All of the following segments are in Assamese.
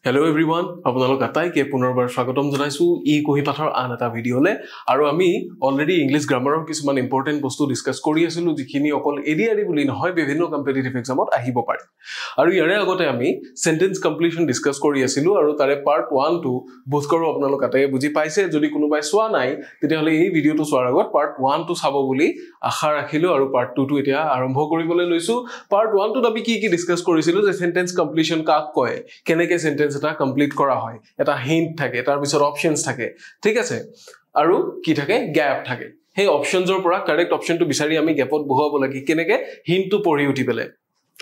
Hello everyone, আপোনালোক আটাইকে পুনৰবাৰ স্বাগতম জনাইছো ই কহি পাঠৰ আন এটা ভিডিঅলে আৰু আমি অলৰেডি ইংলিশ গ্ৰামাৰৰ কিছুমান ইম্পৰ্টেন্ট বস্তু ডিসকাস কৰি আছিলো যিখিনি অকল এডিআৰই বুলি নহয় বিভিন্ন কম্পিটিটিভ এক্সামত আহিব পাৰে আৰু ইয়াৰে আগতে আমি সেন্টেন্স কমপ্লিশন ডিসকাস কৰি আছিলো আৰু তাৰে পাৰ্ট 1 2 বোধ কৰো আপোনালোক আটাইকে বুজি পাইছে যদি কোনোবাই সোৱা নাই তেতিয়াহলে এই ভিডিঅটো সোৱাৰ আগত পাৰ্ট 1 2 চাব বুলি আশা ৰাখিলো আৰু পাৰ্ট 2 টো এতিয়া আৰম্ভ কৰিবলৈ লৈছো পাৰ্ট 1 টো আমি কি ডিসকাস কৰিছিলো যে সেন্টেন্স কমপ্লিশন কাক কয় কেনেকে সেন্টেন্স এটা কমপ্লিট কৰা হয় এটা হিন্ট থাকে তাৰ পিছত অপচনস থাকে ঠিক আছে আৰু কি থাকে গ্যাপ থাকে সেই অপচনছৰ পৰা কাৰেক্ট অপচনটো বিচাৰি আমি গ্যাপত বহাব লাগে কেনেকে হিন্টটো পঢ়ি উঠি পেলে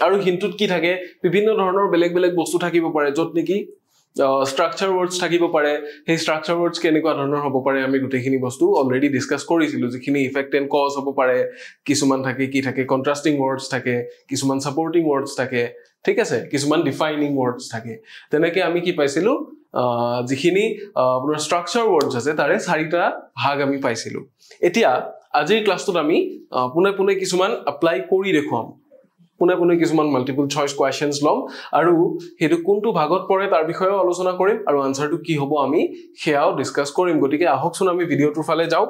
আৰু হিন্টটোত কি থাকে বিভিন্ন ধৰণৰ বেলেগ বেলেগ বস্তু থাকিব পাৰে যত নেকি স্ট্ৰাকচাৰ ওয়াৰ্ডস থাকিব পাৰে সেই স্ট্ৰাকচাৰ ওয়াৰ্ডস কেনেকুৱা ধৰণৰ হ'ব পাৰে আমি গুটেখিনি বস্তু অলৰেডি ডিসকাস কৰিছিলো যিখিনি ইফেক্ট এন্ড কজ হ'ব পাৰে কিছুমান থাকে কি থাকে কন্ট্ৰাস্টিং ওয়াৰ্ডস থাকে কিছুমান সাপোৰ্টিং ওয়াৰ্ডস থাকে ঠিক আছে কিছুমান ডিফাইনিং ওয়াৰ্ডস থাকে তেনেকে আমি কি পাইছিলো যিখিনি আপোনাৰ স্ট্ৰাকচাৰ ওয়াৰ্ডস আছে তাৰে চাৰিটা ভাগ আমি পাইছিলো এতিয়া আজিৰ ক্লাছটোত আমি পুনে কিছুমান এপ্লাই কৰি দেখুৱাম পুনে কিছুমান মাল্টিপল চয়েস কোৱেশ্চনস লম আৰু হেতু কোনটো ভাগত পৰে তাৰ বিষয়ে আলোচনা কৰিম আৰু আনসাৰটো কি হ'ব আমি হেয়াও ডিসকাস কৰিম গতিকে আহকচোন আমি ভিডিওটোৰ ফালে যাও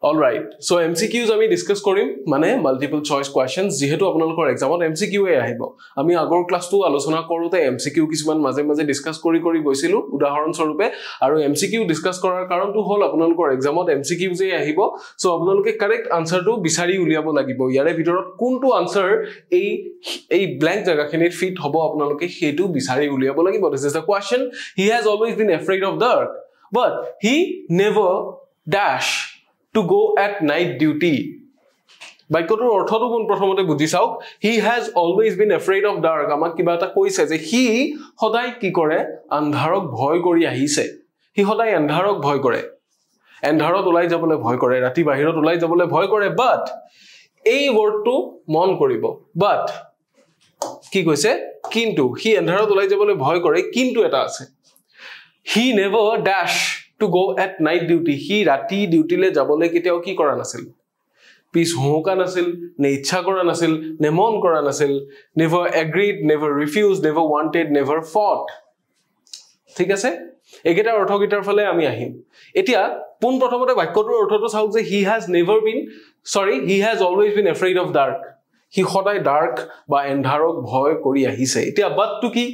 All right, so MCQs আমি ডিসকাস কৰিম মানে মাল্টিপল চয়েস কোৱেশ্চনস যেহেতু আপোনালোকৰ এক্সামত MCQ এ আহিব আমি আগৰ ক্লাছটো আলোচনা কৰোতে MCQ কিছুমান মাজে মাজে ডিসকাস কৰি গৈছিলো উদাহৰণ স্বৰূপে আৰু MCQ ডিসকাস কৰাৰ কাৰণটো হ'ল আপোনালোকৰ এক্সামত MCQ যে আহিব সো আপোনালোকে কাৰেক্ট আনসাৰটো বিচাৰি উলিয়াব লাগিব ইয়াৰে ভিতৰত কোনটো আনসাৰ এই ব্ল্যাঙ্ক জায়গাখিনিত ফিট হ'ব আপোনালোকে হেতু বিচাৰি উলিয়াব লাগিব this is the question he has always been afraid of dark but he never dash to go at night duty বাক্যটোৰ অৰ্থটো কোন প্ৰথমতে বুজি চাওক he has always been afraid of dark আমাক কিবা এটা কৈছে যে হি সদায় কি কৰে আন্ধাৰক ভয় কৰি আহিছে হি সদায় আন্ধাৰক ভয় কৰে আন্ধাৰত ওলাই যাবলৈ ভয় কৰে ৰাতি বাহিৰত ওলাই যাবলৈ ভয় কৰে but এই ওয়াৰ্ডটো মন কৰিব but কি কৈছে কিন্তু হি আন্ধাৰত ওলাই যাবলৈ ভয় কৰে কিন্তু এটা আছে he never dash to go at night duty he rati duty le jabole kiteao ki kora nasil piece hoka nasil ne ichha kora nasil ne mon kora nasil never agreed never refused never wanted never fought ঠিক আছে একেটা অৰ্থ গিটাৰ ফলে আমি আহিম এতিয়া পুন প্ৰথমতে বাক্যটোৰ অৰ্থটো চাওক যে he has always been afraid of dark হি সদায় ডার্ক বা এন্ধাৰক ভয় কৰি আহিছে এতিয়া বাট টু কি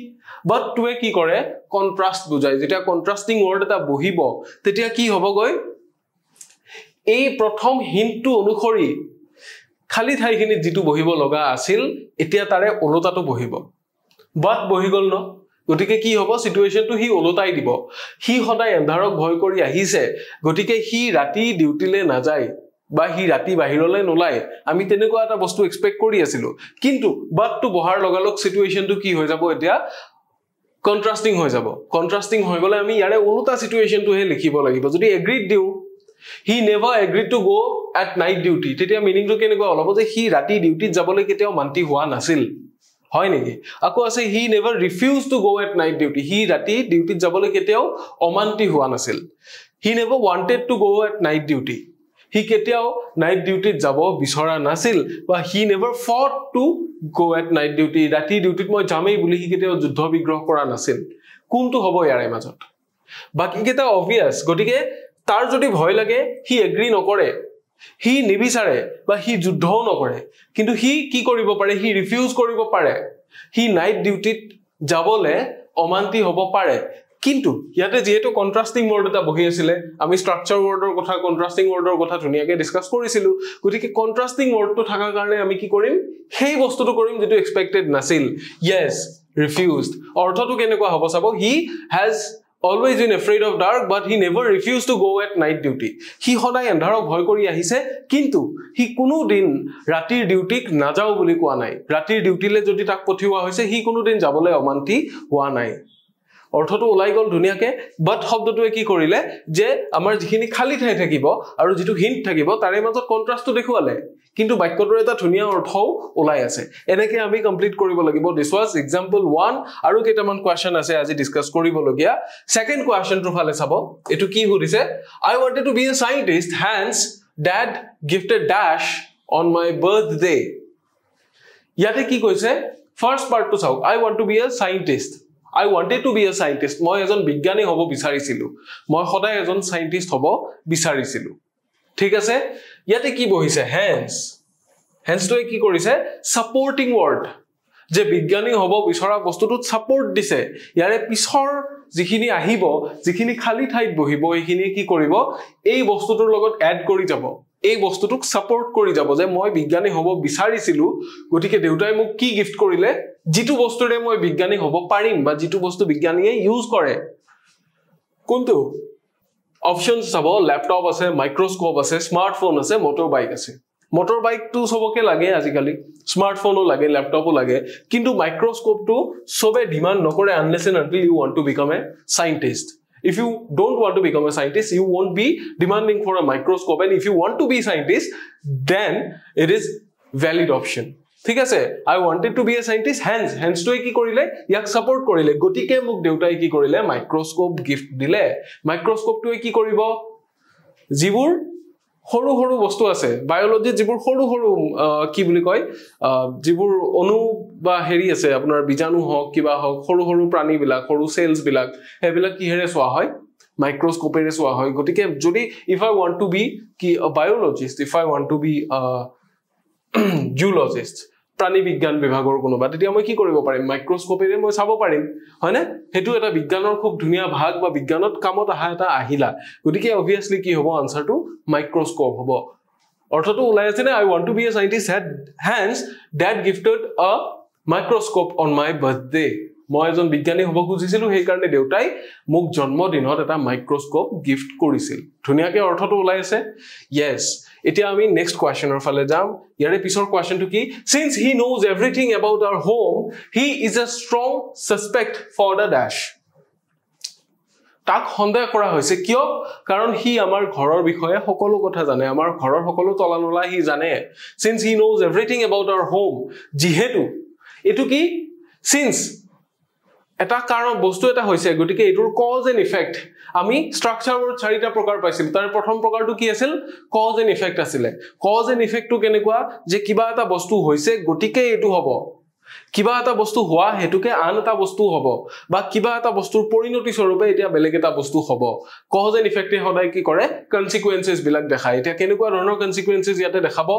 বাট টুৱে কি কৰে কন্ট্ৰাস্ট বুজায় যেতিয়া কন্ট্ৰাস্টিং ওয়াৰ্ড এটা বহিব তেতিয়া কি হ'বগৈ এই প্ৰথম হিন্টটো অনুসৰি খালি ঠাইখিনি যেটো বহিব লগা আছিল এতিয়া তাৰে ওলটাটো বহিব বাট বহি গল ন গটিকে কি হ'ব সিচুৱেশনটো হি ওলটাই দিব হি সদায় এন্ধাৰক ভয় কৰি আহিছে গটিকে হি ৰাতি ডিউটিলে না যায় বা হি ৰাতি বাহিৰলৈ নোলাই আমি তেনেকুৱা এটা বস্তু এক্সপেক্ট কৰি আছিলো কিন্তু বাট টু বহাৰ লগালক সিচুৱেশনটো কি হৈ যাব এতিয়া কন্ট্ৰাস্টিং হৈ গলে আমি ইয়াৰে ওলটা সিচুৱেশনটো হে লিখিব লাগিব যদি এগ্ৰিড দিও he never agreed to go at night duty তেতিয়া মিনিংটো কেনেকুৱা হ'ব যে হি ৰাতি ডিউটিত যাবলৈ কেতিয়াও মান্তি হোৱা নাছিল হয় নেকি আকৌ আছে he never refused to go at night duty হি ৰাতি ডিউটিত যাবলৈ কেতিয়াও অমান্তি হোৱা নাছিল he never wanted to go at night duty হি কেতিয়াও নাইট ডিউটিত যাব বিচৰা নাছিল বা he never fought to go at night duty ৰাতি ডিউটিত মই যামেই বুলি হি কেতিয়াও যুদ্ধ বিগ্ৰহ কৰা নাছিল কোনটো হ'ব ইয়াৰে মাজত বাকি কেটা obvious গটিকে তাৰ যদি ভয় লাগে হি এগ্ৰি নকৰে হি নিবিচাৰে বা হি যুদ্ধও নকৰে কিন্তু হি কি কৰিব পাৰে হি ৰিফিউজ কৰিব পাৰে হি নাইট ডিউটিত যাবলে অমান্তি হ'ব পাৰে কিন্তু ইয়াতে যেহেতু কন্ট্ৰাস্টিং ওয়াৰ্ড এটা বহি আছিল আমি স্ট্ৰাকচাৰ ওয়াৰ্ডৰ কথা কন্ট্ৰাস্টিং ওয়াৰ্ডৰ কথা ধুনিয়াকে ডিসকাস কৰিছিলো গতিকে কন্ট্ৰাস্টিং ওয়াৰ্ডটো থাকাৰ কাৰণে আমি কি কৰিম সেই বস্তুটো কৰিম যেটো এক্সপেক্টেড নাছিল yes refused অৰ্থটো কেনেকুৱা হ'ব চাব he has always been afraid of dark but he never refused to go at night duty হি সদায় আন্ধাৰক ভয় কৰি আহিছে কিন্তু হি কোনো দিন ৰাতিৰ ডিউটিক না যাও বুলি কোৱা নাই ৰাতিৰ ডিউটিলে যদি তাক পঠিওৱা হৈছে হি কোনো দিন যাবলৈ অমান্তি হোৱা নাই অৰ্থটো ওলাই গল ধুনিয়াকে বাট শব্দটোৱে কি কৰিলে যে আমাৰ যিখিনি খালি ঠাই থাকিব আৰু যেটো হিন্ট থাকিব তাৰে মাজত কন্ট্ৰাস্টটো দেখুৱালে কিন্তু বাক্যটোৰ এটা ধুনিয়া অৰ্থও ওলাই আছে এনেকে আমি কমপ্লিট কৰিব লাগিব দিস ওয়াজ এক্সাম্পল 1 আৰু কেইটামান কোৱেশ্চন আছে আজি ডিসকাস কৰিব লগিয়া সেকেন্ড কোৱেশ্চনটো ফালে চাব এটো কি হৈছে I wanted to be a scientist hence dad gifted dash on my birthday ইয়াতে কি কৈছে ফাৰ্স্ট পাৰ্টটো চাওক I want to be a scientist I wanted to be a scientist. মই এজন বিজ্ঞানী হ'ব বিচাৰিছিলো মই সদায় এজন সাইন্টিস্ট হ'ব বিচাৰিছিলো ঠিক আছে ইয়াতে কি বহিছে hence hence তো কি কৰিছে supporting word যে বিজ্ঞানী হ'ব বিচৰা বস্তুটো সাপোৰ্ট দিছে ইয়াৰে পিছৰ যিখিনি আহিব যিখিনি খালি ঠাইত বহিব এইখিনি কি কৰিব এই বস্তুটোৰ লগত এড কৰি যাব এই বস্তুটোক সাপোৰ্ট কৰি যাব যে মই বিজ্ঞানী হ'ব বিচাৰিছিলো গতিকে দেউতাই মোক কি গিফট কৰিলে যেটো বস্তুৰে মই বিজ্ঞানী হ'ব পাৰিম বা যেটো বস্তু বিজ্ঞানীয়ে ইউজ কৰে কোনটো অপশনস চাব ল্যাপটপ আছে মাইক্ৰোস্কোপ আছে স্মাৰ্টফোন আছে মোটৰ বাইক আছে মোটৰ বাইক তো সবকে লাগে আজিকালি স্মাৰ্টফোনও লাগে ল্যাপটপও লাগে কিন্তু মাইক্ৰোস্কোপ তো সবে ডিমান্ড নকৰে unless and until you want to become a scientist if you don't want to become a scientist you won't be demanding for a microscope and if you want to be a scientist then it is valid option ঠিক আছে I wanted to be a scientist hence তো কি কৰিলে ইয়াক সাপোৰ্ট কৰিলে গতিকে মোক দেউতাই কি কৰিলে মাইক্ৰোস্কোপ গিফট দিলে মাইক্ৰোস্কোপ তো কি কৰিব যিবোৰ হৰু হৰু বস্তু আছে বায়োলজি যিবোৰ হৰু হৰু কি বুলি কয় যিবোৰ অণু বা হেৰি আছে আপোনাৰ বীজাণু হওক কিবা হওক হৰু হৰু প্ৰাণী বিলাক হৰু সেলস বিলাক হেবিলাক কি হেৰে সোৱা হয় মাইক্ৰোস্কোপেৰে সোৱা হয় গতিকে যদি if I want to be কি a biologist if I want to be a zoologist প্ৰাণী বিজ্ঞান বিভাগৰ কোনোবা তেতিয়া মই কি কৰিব পাৰিম মাইক্ৰোস্কোপেৰে মই চাব পাৰিম হয়নে হেতু এটা বিজ্ঞানৰ খুব ধুনিয়া ভাগ বা বিজ্ঞানত কামত আহা এটা আহিলা গতিকে obviously কি হ'ব আনসাৰটো মাইক্ৰোস্কোপ হ'ব অৰ্থটো ওলাই আছে নে I want to be a scientist hence dad gifted a microscope on my birthday মই এজন বিজ্ঞানী হ'ব খুজিছিলো সেই কাৰণে দেউতাই মোক জন্মদিনত এটা মাইক্ৰোস্কোপ গিফট কৰিছিল ধুনিয়াকে অৰ্থটো ওলাই আছে yes এতিয়া আমি নেক্সট কোৱেশ্চনৰ ফালে যাম ইয়াৰে পিছৰ কোৱেশ্চনটো কি since he knows everything about our home he is a strong suspect for the dash তাক সন্দেহ কৰা হৈছে কিয় কাৰণ হি আমাৰ ঘৰৰ বিষয়ে সকলো কথা জানে আমাৰ ঘৰৰ সকলো তলানলা হি জানে since he knows everything about our home যিহেতু এটো কি since এটা কাৰণ বস্তু এটা হৈছে গতিকে এটোৰ কজ এণ্ড ইফেক্ট আমি স্ট্ৰাকচাৰৰ চাৰিটা প্ৰকাৰ পাইছিল তাৰ প্ৰথম প্ৰকাৰটো কি আছিল কজ এণ্ড ইফেক্ট আছিল কজ এণ্ড ইফেক্টটো কেনেকুৱা যে কিবা এটা বস্তু হৈছে গতিকে এটো হ'ব কিবা এটা বস্তু হোৱা হেতুকে আন এটা বস্তু হ'ব বা কিবা এটা বস্তুৰ পৰিণতি স্বৰূপে এতিয়া বেলেগ এটা বস্তু হ'ব কজ এণ্ড ইফেক্টে সদায় কি কৰে কনসিকুৱেন্সেস বিলাক দেখায় এতিয়া কেনেকুৱা ধৰণৰ কনসিকুৱেন্সেস ইয়াতে দেখাব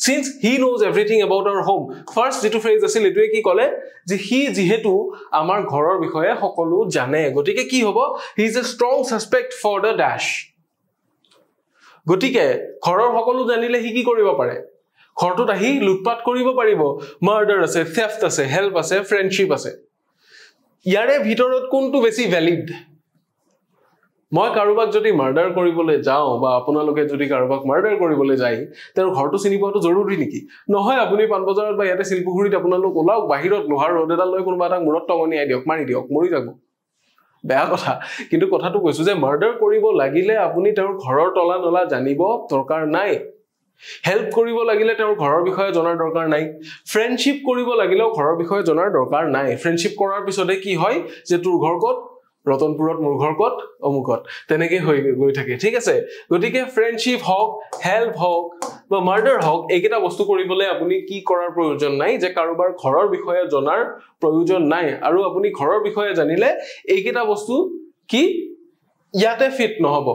since he knows everything about our home first যেটো ফ্ৰেজ আছিল এটোৱে কি ক'লে যে হি যেহেতু আমাৰ ঘৰৰ বিষয়ে সকলো জানে গতিকে কি হ'ব he is a strong suspect for the dash গতিকে ঘৰৰ সকলো জানিলে হি কি কৰিব পাৰে ঘৰটোত আহি লুটপাট কৰিব পাৰিব মাৰ্ডাৰ আছে থেফট আছে হেল্প আছে ফ্ৰেণ্ডশিপ আছে ইয়াৰে ভিতৰত কোনটো বেছি ভ্যালিড মই কাৰোবাক যদি মাৰ্ডাৰ কৰিবলৈ যাও বা আপোনালোকে যদি কাৰোবাক মাৰ্ডাৰ কৰিবলৈ যায় তেওঁৰ ঘৰটো চিনি পোৱাটো জৰুৰী নেকি নহয় আপুনি পানবজাৰত বা ইয়াতে শিলপুখুৰীত আপোনালোক ওলাওক বাহিৰত লোহাৰ ৰড এডাল লৈ কোনোবা এটা মূৰত টঙনিয়াই দিয়ক মাৰি দিয়ক মৰি যাব বেয়া কথা কিন্তু কথাটো কৈছো যে মাৰ্ডাৰ কৰিব লাগিলে আপুনি তেওঁৰ ঘৰৰ তলা নলা জানিব দৰকাৰ নাই হেল্প কৰিব লাগিলে তেওঁৰ ঘৰৰ বিষয়ে জনাৰ দৰকাৰ নাই ফ্ৰেণ্ডশিপ কৰিব লাগিলেও ঘৰৰ বিষয়ে জনাৰ দৰকাৰ নাই ফ্ৰেণ্ডশিপ কৰাৰ পিছতে কি হয় যে তোৰ ঘৰ ক'ত ৰতনপুৰত মোৰ ঘৰ ক'ত অমুকত তেনেকৈ হৈ গৈ থাকে ঠিক আছে গতিকে ফ্ৰেণ্ডশিপ হওক হেল্প হওক বা মাৰ্ডাৰ হওক এইকেইটা বস্তু কৰিবলৈ আপুনি কি কৰাৰ প্ৰয়োজন নাই যে কাৰোবাৰ ঘৰৰ বিষয়ে জনাৰ প্ৰয়োজন নাই আৰু আপুনি ঘৰৰ বিষয়ে জানিলে এইকেইটা বস্তু কি ইয়াতে ফিট নহব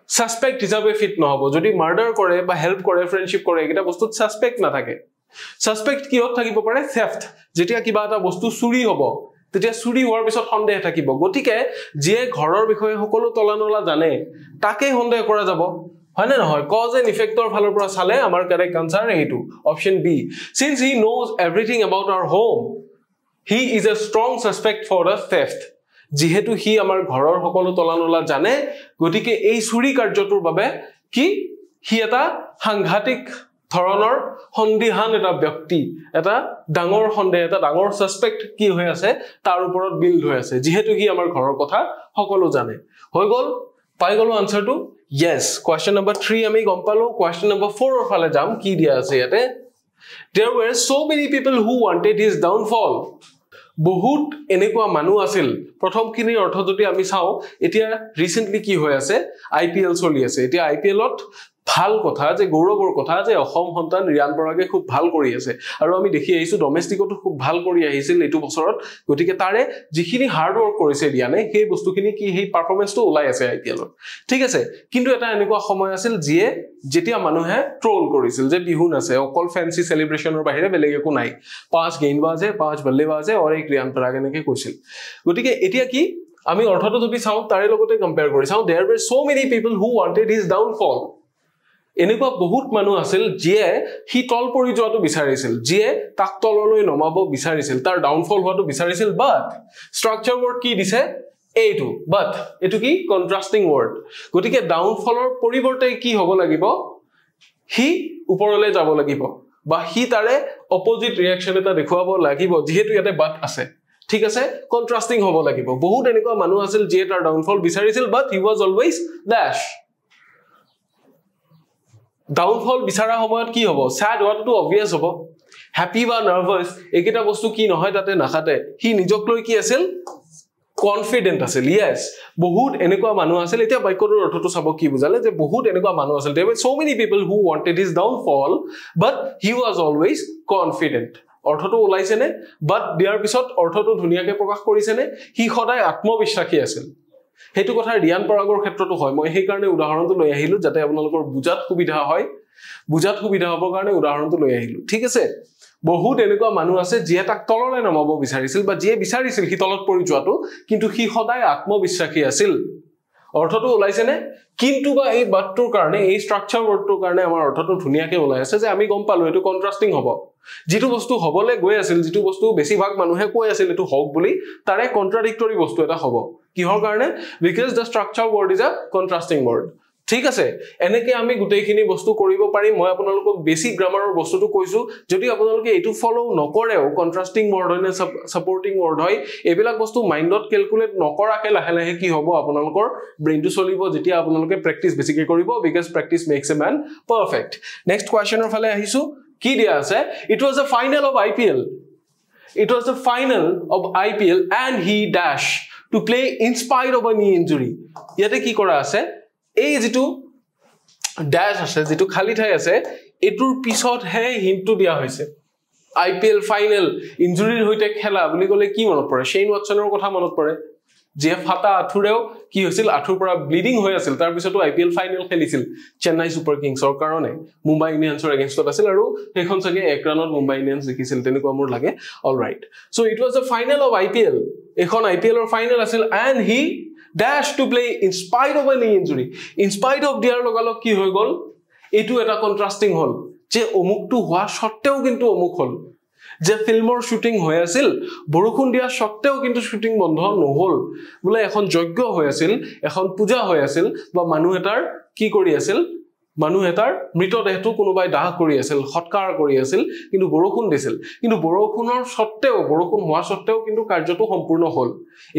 সাসপেক্ট হিচাপে ফিট নহব যদি মাৰ্ডাৰ কৰে বা হেল্প কৰে ফ্ৰেণ্ডশিপ কৰে এইকেইটা বস্তুত সাসপেক্ট নাথাকে সাসপেক্ট কিহত থাকিব পাৰে থেফট যেতিয়া কিবা এটা বস্তু চুৰি হ'ব তেতিয়া চুৰি হোৱাৰ পিছত সন্দেহ থাকিব গতিকে যে ঘৰৰ বিষয়ে সকলো তলানলা জানে তাকে সন্দেহ কৰা যাব হয় না নহয় কজ এণ্ড ইফেক্টৰ ফালৰ পৰা চালে আমাৰ কাৰেক্ট আনসাৰ এইটো option B since he knows everything about our home he is a strong suspect for the theft যেহেতু হি আমাৰ ঘৰৰ সকলো তলানলা জানে গতিকে এই চুৰি কাৰ্যটোৰ বাবে কি হি এটা সাংঘাতিক ধৰণৰ সন্দেহান এটা ব্যক্তি এটা ডাঙৰ সন্দেহ এটা ডাঙৰ সাসপেক্ট কি হৈ আছে তাৰ ওপৰত বিল্ড হৈ আছে যেহেতু হি আমাৰ ঘৰৰ কথা সকলো জানে হৈ গল পাই গলো আনসাৰটো yes question number 3 আমি গম পালো question number 4 ৰ ফালে যাম কি দিয়া আছে ইয়াতে there were so many people who wanted his downfall বহুত এনেকুৱা মানুহ আছিল প্ৰথমখিনি অৰ্থ যদি আমি চাও এতিয়া ৰিসেন্টলি কি হৈ আছে আইপিএল চলি আছে এতিয়া আইপিএলত ভাল কথা যে গৌৰৱৰ কথা যে অসম সন্তান ৰিয়ান পৰাগে খুব ভাল কৰি আছে আৰু আমি দেখি আহিছো ডমেষ্টিকতো খুব ভাল কৰি আহিছিল এটো বছৰত গতিকে তাৰে যিখিনি হাৰ্ড ওয়াৰ্ক কৰিছে ৰিয়ানে সেই বস্তুখিনি কি সেই পাৰফৰম্যান্সটো ওলাই আছে আইপিএলত ঠিক আছে কিন্তু এটা এনেকুৱা সময় আছিল যিয়ে যেতিয়া মানুহে ট্ৰোল কৰিছিল যে বিহু নাছে অকল ফ্যান্সি সেলিব্ৰেশনৰ বাহিৰে বেলেগ একো নাই 5 গেইনবাজে 5 বল্লেবাজে আৰু এক ৰিয়ান পৰাগে নেকি কৈছিল গতিকে এতিয়া কি আমি অৰ্থটো যদি চাও তাৰে লগতে কম্পেয়াৰ কৰি চাও there were so many people who wanted his downfall এনেকুৱা বহুত মানুহ আছিল যিয়ে হি তল পৰি যোৱাটো বিচাৰিছিল যিয়ে তাক তললৈ নমাব বিচাৰিছিল তাৰ ডাউনফল হোৱাটো বিচাৰিছিল বাট ষ্ট্ৰাকচাৰ ৱৰ্ড কি দিছে এইটো বাট এটো কি কন্ট্ৰাস্টিং ৱৰ্ড গতিকে ডাউনফলৰ পৰিৱৰ্তে কি হ'ব লাগিব হি ওপৰলৈ যাব লাগিব বা হি তাৰে অপোজিট ৰিঅ্যাকচন এটা দেখুৱাব লাগিব যেহেতু ইয়াতে বাট আছে ঠিক আছে কন্ট্ৰাস্টিং হ'ব লাগিব বহুত এনেকুৱা মানুহ আছিল যিয়ে তাৰ ডাউনফল বিচাৰিছিল but he was always dash downfall বিচাৰা সময়ত কি হ'ব স্যাড হোৱাটো অবভিয়াস হ'ব হ্যাপি বা নাৰ্ভাস একেটা বস্তু কি নহয় তাতে নাখাতে হি নিজক লৈ কি আছিল কনফিডেন্ট আছিল ইয়েস বহুত এনেকুৱা মানুহ আছিল এতিয়া বাইকৰৰ অৰ্থটো চাব কি বুজালে যে বহুত এনেকুৱা মানুহ আছিল there were so many people who wanted his downfall but he was always confident অৰ্থটো ওলাইছে নে বাট দিয়াৰ পিছত অৰ্থটো ধুনিয়াকে প্ৰকাশ কৰিছে নে হি সদায় আত্মবিশ্বাসী আছিল হেতু কথা ৰিয়ান পৰাগৰ ক্ষেত্ৰটো হয় মই সেই কাৰণে উদাহৰণটো লৈ আহিলো যাতে আপোনালোকৰ বুজাত সুবিধা হয় বুজাত সুবিধা হ'বৰ কাৰণে উদাহৰণটো লৈ আহিলো ঠিক আছে বহুত এনেকুৱা মানুহ আছে যিয়ে তাক তললৈ নমাব বিচাৰিছিল বা যিয়ে বিচাৰিছিল হি তলত পৰি যোৱাটো কিন্তু হি সদায় আত্মবিশ্বাসী আছিল অৰ্থটো ওলাইছে নে কিন্তু বা এই বাটটোৰ কাৰণে এই ষ্ট্ৰাকচাৰ ৱৰ্ডটোৰ কাৰণে আমাৰ অৰ্থটো ধুনিয়াকে ওলাই আছে যে আমি গম পালো এটো কন্ট্ৰাস্টিং হ'ব যেটো বস্তু হ'বলে গৈ আছিল যেটো বস্তু বেছিভাগ মানুহে কৈ আছিল এটো হওক বুলি তাৰে কন্ট্ৰাডিক্টৰি বস্তু এটা হ'ব কিহৰ কাৰণে because the structure word is a contrasting word ঠিক আছে এনেকে আমি গুটেইখিনি বস্তু কৰিব পাৰিম মই আপোনালোকক বেসিক গ্ৰামাৰৰ বস্তুটো কৈছো যদি আপোনালোকে এটো ফলো নকৰেও কন্ট্ৰাস্টিং ৱৰ্ড হয় নে সাপোৰ্টিং ৱৰ্ড হয় এবিলাক বস্তু মাইন্ডত ক্যালকুলেট নকৰাকে লাহে লাহে কি হ'ব আপোনালোকৰ ব্ৰেইনটো চলিব যেতিয়া আপোনালোকে প্ৰেক্টিস বেছিকে কৰিব because practice makes a man perfect next কোৱেশ্চনৰ ফালে আহিছো কি দিয়া আছে it was a final of IPL it was the final of IPL and he dash to play in spite of a knee injury yate ki kora ase ei jitu dash ase jitu khali thai ase etur pisot he hintu dia hoise IPL final injury hoite khela boli gole ki monot pore Shane Watsonor kotha monot pore যে ফাটা আঠুৰেও কি হৈছিল আঠুৰ পৰা ব্লিডিং হৈ আছিল তাৰ পিছতো আইপিএল ফাইনাল খেলিছিল চেন্নাই সুপাৰ কিংছৰ কাৰণে মুম্বাই ইণ্ডিয়ানছৰ এগেইনষ্টত আছিল আৰু সেইখন সগে এক ৰানত মুম্বাই ইণ্ডিয়ানছ জিকিছিল তেনেকুৱা মোৰ লাগে alright so it was the final of IPL এখন আইপিএলৰ ফাইনাল আছিল and he dash to play in spite of N injury in spite of দিয়াৰ লগালগ কি হৈ গল এটো এটা কন্ট্ৰাস্টিং হল যে অমুকটো হোৱা সত্ত্বেও কিন্তু অমুক হল যে ফিল্মৰ শুটিং হৈ আছিল বৰষুণ দিয়া সত্ত্বেও কিন্তু শুটিং বন্ধ নহল বলে এখন যজ্ঞ হৈ আছিল এখন পূজা হৈ আছিল বা মানুহ এটাৰ কি কৰি আছিল মানুহ এটাৰ মৃতদেহটো কোনোবাই দাহ কৰি আছিল সৎকাৰ কৰি আছিল কিন্তু বৰষুণ দিছিল কিন্তু বৰষুণৰ সত্ত্বেও বৰষুণ হোৱা সত্ত্বেও কিন্তু কাৰ্যটো সম্পূৰ্ণ হল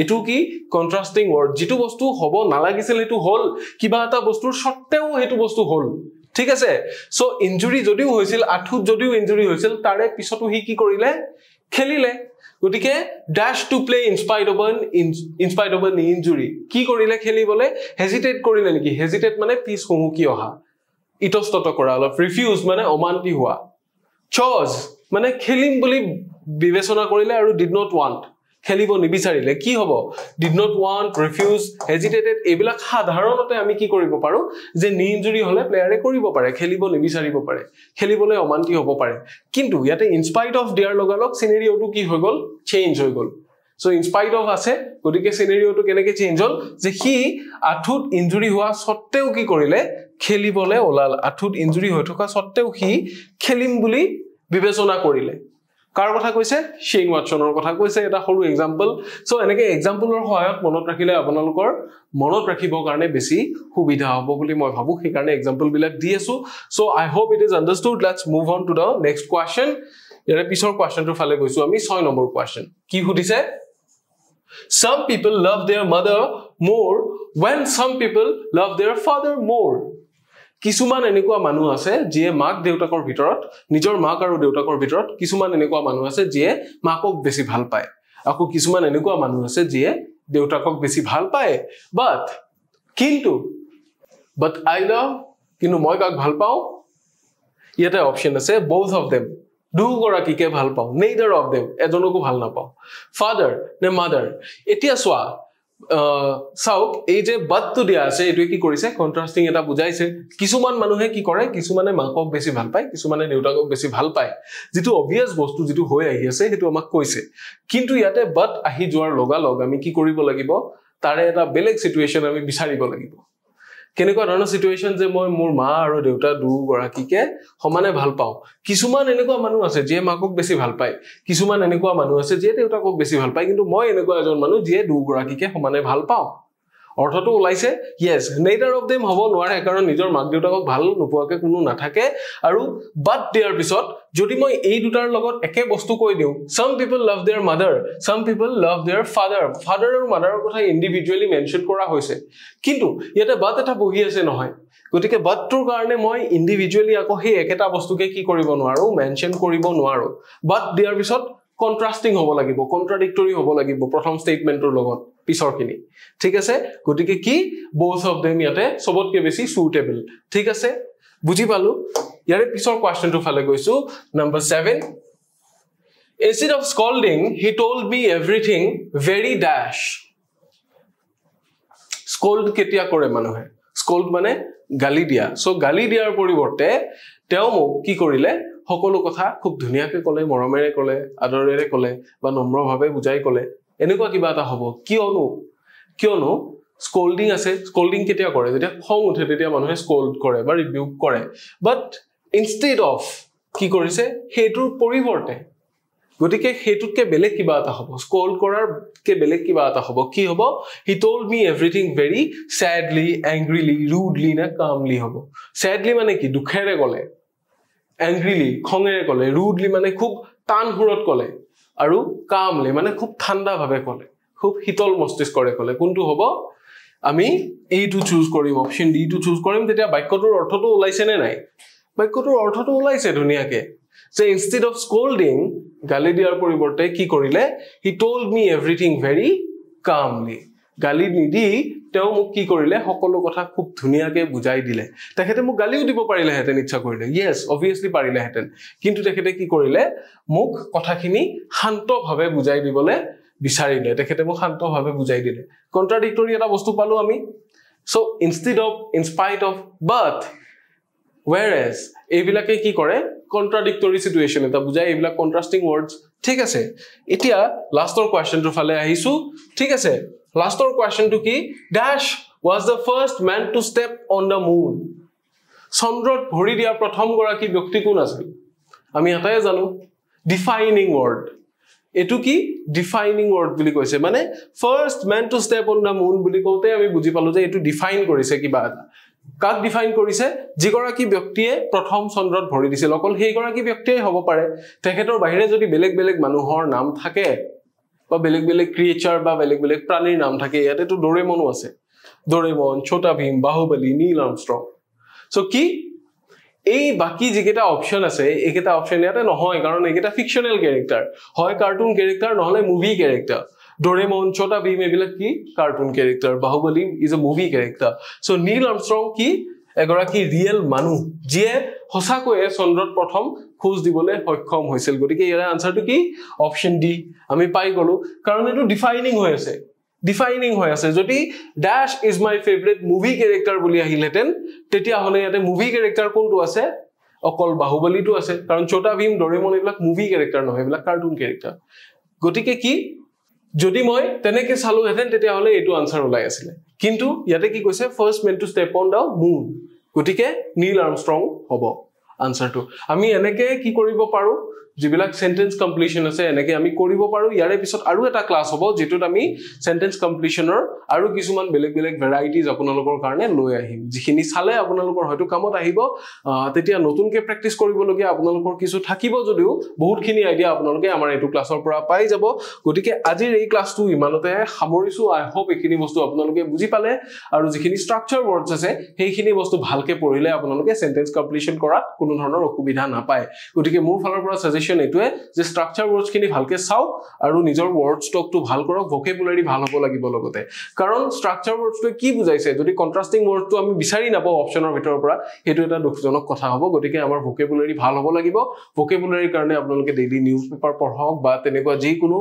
এটো কি কন্ট্ৰাস্টিং ৱৰ্ড যেটো বস্তু হ'ব নালাগিছিল এটো হল কিবা এটা বস্তুৰ সত্ত্বেও এটো বস্তু হল ঠিক আছে সো ইনজুৰি যদিও হৈছিল আঠুত যদিও ইনজুৰি হৈছিল তাৰে পিছতো হি কি কৰিলে খেলিলে গটিকে dash to play in spite of N injury কি কৰিলে খেলিবলে হেজিটেট কৰিলে নেকি হেজিটেট মানে পিছ হুমুকি অহা ইতস্তত কৰা অলপ ৰিফিউজ মানে অমান্তি হোৱা চজ মানে খেলিম বুলি বিবেচনা কৰিলে আৰু ডিড নট ৱান্ট খেলিব নিবিচাৰিলে কি হ'ব did not want refuse hesitated এবিলাক সাধাৰণতে আমি কি কৰিব পাৰো যে নি ইনজুৰি হলে প্লেয়াৰে কৰিব পাৰে খেলিব নিবিচাৰিব পাৰে খেলিবলৈ অমান্তি হ'ব পাৰে কিন্তু ইয়াতে ইন স্পাইট অফ দিয়াৰ লগালগ সিনাৰিওটো কি হৈ গল চেঞ্জ হৈ গল সো ইন স্পাইট অফ আছে গতিকে সিনাৰিওটো কেনেকে চেঞ্জ হল যে হি আঠুত ইনজুৰি হোৱা সত্ত্বেও কি কৰিলে খেলিবলৈ ওলাল আঠুত ইনজুৰি হৈ থকা সত্ত্বেও হি খেলিম বুলি বিবেচনা কৰিলে কাৰ কথা কৈছে শেন ওয়াটছনৰ কথা কৈছে এটা সৰু এক্সাম্পল সো এনেকে এক্সাম্পলৰ সহায়ত মনত ৰাখিলে আপোনালোকৰ মনত ৰাখিবৰ কাৰণে বেছি সুবিধা হ'ব বুলি মই ভাবো সেই কাৰণে এক্সাম্পল বিলাক দি আছো so I hope it is understood let's move on to the next question ইয়াৰে পিছৰ কোৱেশ্চনটো ফালে গৈছো আমি 6 নম্বৰ কোৱেশ্চন কি সুধিছে some people love their mother more when some people love their father more কিছুমান এনেকুৱা মানুহ আছে যিয়ে মাক দেউতাকৰ ভিতৰত নিজৰ মাক আৰু দেউতাকৰ ভিতৰত কিছুমান এনেকুৱা মানুহ আছে যিয়ে মাকক বেছি ভাল পায় আকৌ কিছুমান এনেকুৱা মানুহ আছে যিয়ে দেউতাকক বেছি ভাল পায় but I love কিন্তু মই কাক ভাল পাওঁ ইয়াতে অপচন আছে both of them দুগৰাকীকে ভাল পাওঁ neither of them এজনকো ভাল নাপাওঁ father নে mother এতিয়া চোৱা চাওক এই যে বাটটো দিয়া আছে এটো কি কৰিছে কন্ট্ৰাস্টিং এটা বুজাইছে কিছুমান মানুহে কি কৰে কিছুমানে মাকক বেছি ভাল পায় কিছুমানে দেউতাকক বেছি ভাল পায় যেটো অবিয়াস বস্তু যেটো হৈ আহি আছে হেতু আমাক কৈছে কিন্তু ইয়াতে বাট আহি যোৱাৰ লগা লগ আমি কি কৰিব লাগিব তাৰে এটা বেলেগ সিচুৱেচন আমি বিচাৰিব লাগিব কেনেকুৱা ধৰণৰ সিচুৱেচন যে মই মোৰ মা আৰু দেউতা দুগৰাকীকে সমানে ভাল পাওঁ কিছুমান এনেকুৱা মানুহ আছে যে মাকক বেছি ভাল পায় কিছুমান এনেকুৱা মানুহ আছে যে দেউতাকক বেছি ভাল পায় কিন্তু মই এনেকুৱা এজন মানুহ যে দুগৰাকীকে সমানে ভাল পাওঁ অৰ্থটো ওলাইছে yes neither of them হ'ব নোৱাৰে কাৰণ নিজৰ মাক দেউতাকক ভাল নোপোৱাকে কোনো নাথাকে আৰু বাট দিয়াৰ পিছত যদি মই এই দুটাৰ লগত একে বস্তু কৈ দিও some people love their mother some people love their father আৰু motherৰ কথা ইন্ডিভিজুৱেলি মেনশন কৰা হৈছে কিন্তু ইয়াতে বাট এটা বহি আছে নহয় গতিকে বাটটোৰ কাৰণে মই ইন্ডিভিজুৱেলি আকৌ সেই একেটা বস্তুকে কি কৰিব নোৱাৰো মেনশন কৰিব নোৱাৰো বাট দিয়াৰ পিছত কন্ট্ৰাস্টিং হ'ব লাগিব কন্ট্ৰাডিক্টৰি হ'ব লাগিব প্ৰথম স্টেটমেন্টৰ লগত পিছৰখিনি ঠিক আছে গতিকে কি both of them ইয়াতে সবতকে বেছি সুইটেবল ঠিক আছে বুজি পালো ইয়াৰে পিছৰ কোৱেশ্চনটো ফালে গৈছো number 7 instead of scolding he told me everything very dash scold কেতিয়া কৰে মানুহে scold মানে গালি দিয়া সো গালি দিয়াৰ পৰিৱৰ্তে তেওঁ মোক কি কৰিলে সকলো কথা খুব ধুনিয়াকৈ কলে মৰমেৰে কলে আদৰেৰে কলে বা নম্ৰভাৱে বুজাই কলে এনেকুৱা কিবা এটা হ'ব কিয়নো স্কোল্ডিং আছে স্কোল্ডিং কেতিয়া কৰে যেতিয়া খং উঠে তেতিয়া মানুহে স্কোল্ড কৰে বা ৰিবিউক কৰে বাট ইনষ্টেড অফ কি কৰিছে হেতুৰ পৰিৱৰ্তে গতিকে হেতুতকে বেলেগ কিবা এটা হ'ব স্কোল্ড কৰাৰ কে বেলেগ কিবা এটা হ'ব কি হ'ব হি told me everything very sadly angrily rudely না calmly হ'ব sadly মানে কি দুখেৰে কলে angrily খঙেৰে কলে rudely মানে খুব টান হুৰত কলে আৰু calmly মানে খুব ঠাণ্ডা ভাবে কলে খুব হিতল মস্তিষ্কৰে কলে কোনটো হ'ব আমি এইটো চুজ কৰিম অপচন ডি টো চুজ কৰিম তেতিয়া বাক্যটোৰ অৰ্থটো ওলাইছে নে নাই বাক্যটোৰ অৰ্থটো ওলাইছে ধুনিয়াকে যে instead of scolding গালি দিয়াৰ পৰিৱৰ্তে কি কৰিলে he told me everything very calmly গালি নিদি তেওঁ মোক কি কৰিলে সকলো কথা খুব ধুনিয়াকে বুজাই দিলে তেখেতে মোক গালিও দিব পাৰিলে হেতেন ইচ্ছা কৰিলে yes obviously পাৰিলে হেতেন কিন্তু তেখেতে কি কৰিলে মোক কথাখিনি শান্তভাৱে বুজাই দিবলে বিচাৰিলে তেখেতে মোক শান্তভাৱে বুজাই দিলে কন্ট্ৰাডিক্টৰি এটা বস্তু পালো আমি so instead of in spite of but whereas এইবিলাকে কি কৰে কন্ট্ৰাডিক্টৰি সিচুৱেচন এটা বুজাই এইবিলাক কন্ট্ৰাস্টিং ওয়াৰ্ডস ঠিক আছে এতিয়া লাষ্টৰ কোৱেশ্চনটো ফালে আহিছো ঠিক আছে লাষ্টৰ কোৱেশ্চনটো কি dash was the first man to step on the moon চন্দ্ৰত ভৰি দিয়া প্ৰথম গৰাকী ব্যক্তি কোন আছিল আমি এটাই জানো ডিফাইনিং ওয়াৰ্ড এটো কি ডিফাইনিং ওয়াৰ্ড বুলি কৈছে মানে first man to step on the moon বুলি কওতে আমি বুজি পালো যে এটো ডিফাইন কৰিছে কিবা এটা কাক ডিফাইন কৰিছে যিগৰাকী ব্যক্তিয়ে প্ৰথম চন্দ্ৰত ভৰি দিছিল অকল সেই গৰাকী ব্যক্তিয়ে হ'ব পাৰে তেখেতৰ বাহিৰে যদি বেলেগ বেলেগ মানুহৰ নাম থাকে বা বেলেগ বেলেগ ক্ৰিয়েচাৰ বা বেলেগ বেলেগ প্ৰাণীৰ নাম থাকে ইয়াতে তো ডোৰেমনো আছে ডোৰেমন ছোটা ভীম বাহুবলী নীল আৰ্মষ্ট্ৰং সো কি এই বাকি যেকেটা অপশন আছে একেটা অপশন ইয়াতে নহয় কাৰণ একেটা ফিকশনাল ক্যাৰেক্টাৰ হয় কাৰ্টুন ক্যাৰেক্টাৰ নহলে মুভি ক্যাৰেক্টাৰ ডোৰেমন ছোটা ভীম এবিলাক কি cartoon character Baahubali is a movie character so Neil Armstrong কি এগৰাকী ৰিয়েল মানুহ যিয়ে হসাকয়ে চন্দ্ৰত প্ৰথম খোজ দিবলৈ সক্ষম হৈছিল গতিকে ইয়াৰ আনসাৰটো কি অপশন ডি আমি পাই গলো কাৰণ এটো ডিফাইনিং হৈ আছে যদি dash is my favorite movie character বুলি আহিলেতেন তেতিয়া হলে ইয়াতে মুভি ক্যাৰেক্টাৰ কোনটো আছে অকল বাহুবলীটো আছে কাৰণ ছোটা ভীম ডোৰেমন এবিলাক মুভি ক্যাৰেক্টাৰ নহয় এবিলাক কাৰ্টুন ক্যাৰেক্টাৰ গতিকে কি যদি মই তেনেকে চালো হেতেন তেতিয়া হলে এটো আনসাৰ ওলাই আছিল কিন্তু ইয়াতে কি কৈছে first man to step on the moon গতিকে নীল আৰ্মষ্ট্ৰং হ'ব আনসাৰটো আমি এনেকে কি কৰিব পাৰো যিবিলাক সেন্টেন্স কমপ্লিশন আছে এনেকে আমি কৰিব পাৰো ইয়াৰে পিছত আৰু এটা ক্লাস হ'ব যেটোত আমি সেন্টেন্স কমপ্লিশনৰ আৰু কিছুমান বেলেগ বেলেগ ভেৰাইটিজ আপোনালোকৰ কাৰণে লৈ আহিম যিখিনি চালে আপোনালোকৰ হয়তো কামত আহিব তেতিয়া নতুনকে প্ৰেক্টিস কৰিবলগীয়া আপোনালোকৰ কিছু থাকিব যদিও বহুতখিনি আইডিয়া আপোনালোকে আমাৰ এটো ক্লাসৰ পৰা পাই যাব গতিকে আজিৰ এই ক্লাসটো ইমানতে সামৰিছো আই হোপ এইখিনি বস্তু আপোনালোকে বুজি পালে আৰু যিখিনি স্ট্ৰাকচাৰ ওয়াৰ্ডস আছে সেইখিনি বস্তু ভালকে পঢ়িলে আপোনালোকে সেন্টেন্স কমপ্লিশন কৰাত কোনো ধৰণৰ অসুবিধা নাপায় গতিকে মোৰ ফালৰ পৰা সাজেশন এটোৱে যে স্ট্ৰাকচাৰ ওয়াৰ্ডছ খিনি ভালকে চাও আৰু নিজৰ ওয়াৰ্ড ষ্টকটো ভাল কৰক ভোকেবুলাৰি ভাল হ'ব লাগিব লগতে কাৰণ স্ট্ৰাকচাৰ ওয়াৰ্ডছটো কি বুজাইছে যদি কন্ট্ৰাস্টিং ওয়াৰ্ডটো আমি বিচাৰি নাপাও অপচনৰ ভিতৰৰ পৰা হেতু এটা দুখজনক কথা হ'ব গতিকে আমাৰ ভোকেবুলাৰি ভাল হ'ব লাগিব ভোকেবুলাৰিৰ কাৰণে আপোনালোকে ডেইলি নিউজ পেপাৰ পঢ়ক বা তেনেকুৱা যিকোনো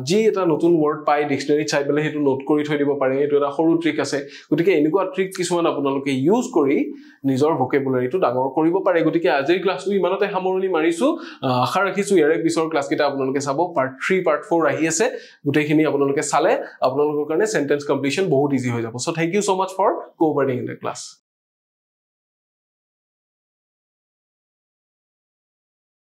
যি এটা নতুন ওয়াৰ্ড পাই ডিকশনাৰি চাই পেলাই হেতু নোট কৰি থৈ দিব পাৰে এটো এটা সৰু ট্ৰিক আছে গতিকে এনেকুৱা ট্ৰিক কিছুমান আপোনালোকে ইউজ কৰি নিজৰ ভোকেবুলাৰিটো ডাঙৰ কৰিব পাৰে গতিকে আজিৰ ক্লাছটো ইমানতে সামৰণি মাৰিছো আশা ৰাখিছো ইয়াৰে পিছৰ ক্লাছ কেইটা আপোনালোকে চাব পাৰ্ট 3 পাৰ্ট 4 আহি আছে গুটেইখিনি আপোনালোকে চালে আপোনালোকৰ কাৰণে সেন্টেন্স কমপ্লিশন বহুত ইজি হৈ যাব so thank you so much for cooperating in the class